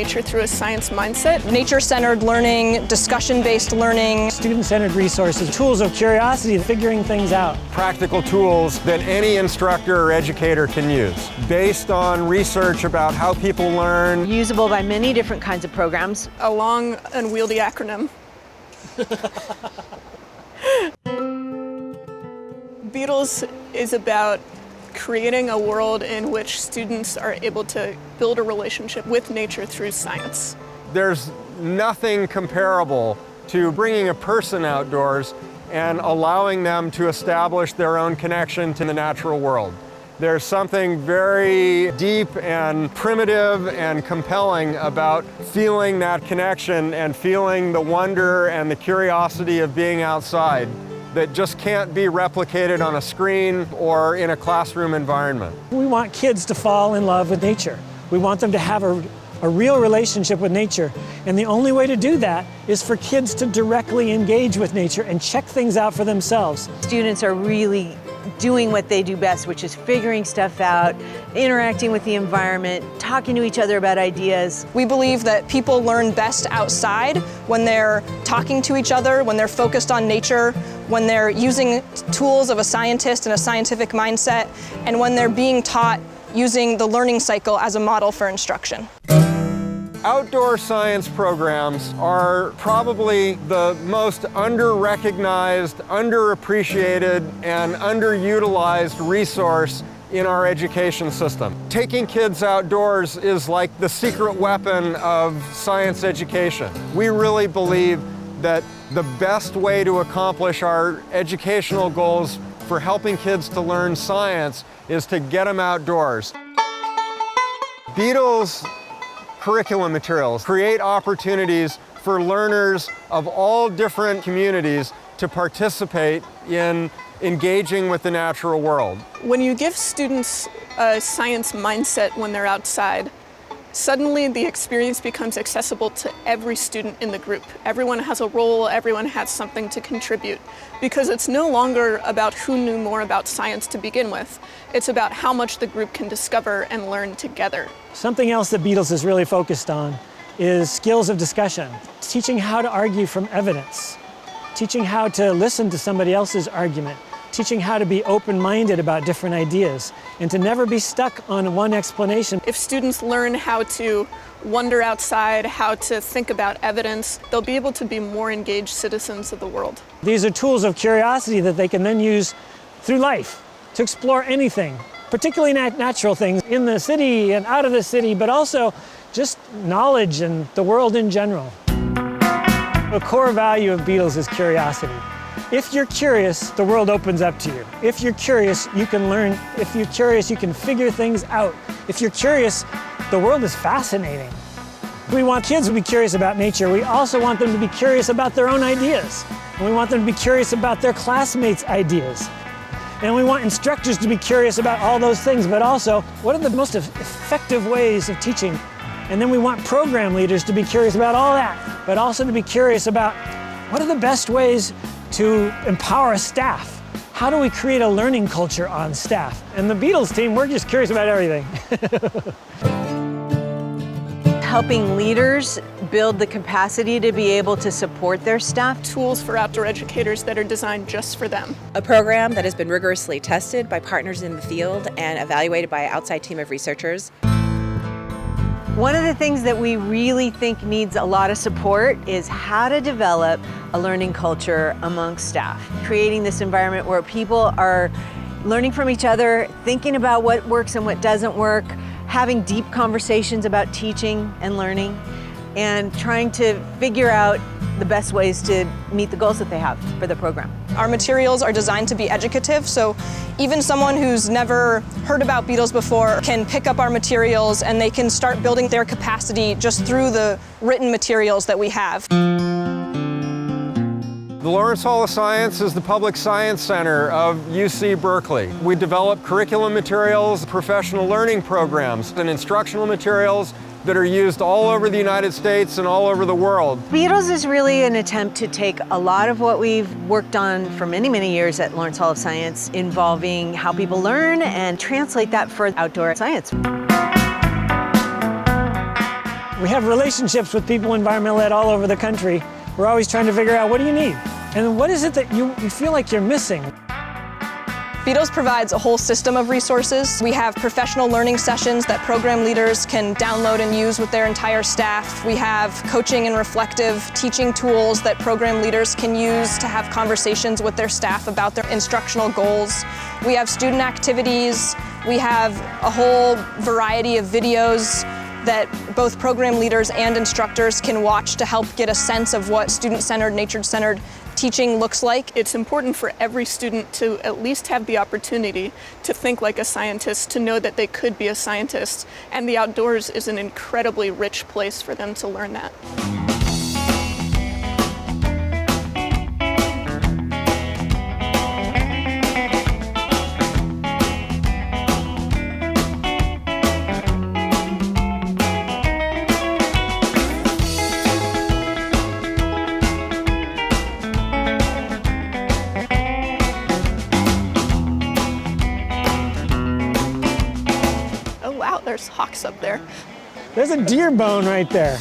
nature through a science mindset. Nature-centered learning, discussion-based learning. Student-centered resources, tools of curiosity, figuring things out. Practical tools that any instructor or educator can use, based on research about how people learn. Usable by many different kinds of programs. A long, unwieldy acronym. BEETLES is about creating a world in which students are able to build a relationship with nature through science. There's nothing comparable to bringing a person outdoors and allowing them to establish their own connection to the natural world. There's something very deep and primitive and compelling about feeling that connection and feeling the wonder and the curiosity of being outside that just can't be replicated on a screen or in a classroom environment. We want kids to fall in love with nature. We want them to have a real relationship with nature. And the only way to do that is for kids to directly engage with nature and check things out for themselves. Students are really doing what they do best, which is figuring stuff out, interacting with the environment, talking to each other about ideas. We believe that people learn best outside when they're talking to each other, when they're focused on nature, when they're using tools of a scientist and a scientific mindset, and when they're being taught using the learning cycle as a model for instruction. Outdoor science programs are probably the most under-recognized, underappreciated, and underutilized resource in our education system. Taking kids outdoors is like the secret weapon of science education. We really believe that the best way to accomplish our educational goals for helping kids to learn science is to get them outdoors. BEETLES curriculum materials create opportunities for learners of all different communities to participate in engaging with the natural world. When you give students a science mindset when they're outside, suddenly the experience becomes accessible to every student in the group. Everyone has a role, everyone has something to contribute, because it's no longer about who knew more about science to begin with. It's about how much the group can discover and learn together. Something else that BEETLES is really focused on is skills of discussion, teaching how to argue from evidence, teaching how to listen to somebody else's argument, teaching how to be open-minded about different ideas, and to never be stuck on one explanation. If students learn how to wonder outside, how to think about evidence, they'll be able to be more engaged citizens of the world. These are tools of curiosity that they can then use through life to explore anything, particularly natural things in the city and out of the city, but also just knowledge and the world in general. A core value of BEETLES is curiosity. If you're curious, the world opens up to you. If you're curious, you can learn. If you're curious, you can figure things out. If you're curious, the world is fascinating. We want kids to be curious about nature. We also want them to be curious about their own ideas. And we want them to be curious about their classmates' ideas. And we want instructors to be curious about all those things, but also, what are the most effective ways of teaching? And then we want program leaders to be curious about all that, but also to be curious about what are the best ways to empower staff? How do we create a learning culture on staff? And the BEETLES team, we're just curious about everything. Helping leaders build the capacity to be able to support their staff. Tools for outdoor educators that are designed just for them. A program that has been rigorously tested by partners in the field and evaluated by an outside team of researchers. One of the things that we really think needs a lot of support is how to develop a learning culture amongst staff. Creating this environment where people are learning from each other, thinking about what works and what doesn't work, having deep conversations about teaching and learning, and trying to figure out the best ways to meet the goals that they have for the program. Our materials are designed to be educative, so even someone who's never heard about BEETLES before can pick up our materials and they can start building their capacity just through the written materials that we have. The Lawrence Hall of Science is the public science center of UC Berkeley. We develop curriculum materials, professional learning programs, and instructional materials that are used all over the United States and all over the world. BEETLES is really an attempt to take a lot of what we've worked on for many, many years at Lawrence Hall of Science, involving how people learn, and translate that for outdoor science. We have relationships with people environmental ed all over the country. We're always trying to figure out, what do you need? And what is it that you feel like you're missing? BEETLES provides a whole system of resources. We have professional learning sessions that program leaders can download and use with their entire staff. We have coaching and reflective teaching tools that program leaders can use to have conversations with their staff about their instructional goals. We have student activities. We have a whole variety of videos that both program leaders and instructors can watch to help get a sense of what student-centered, nature-centered teaching looks like. It's important for every student to at least have the opportunity to think like a scientist, to know that they could be a scientist, and the outdoors is an incredibly rich place for them to learn that. Oh wow, there's hawks up there. There's a deer bone right there.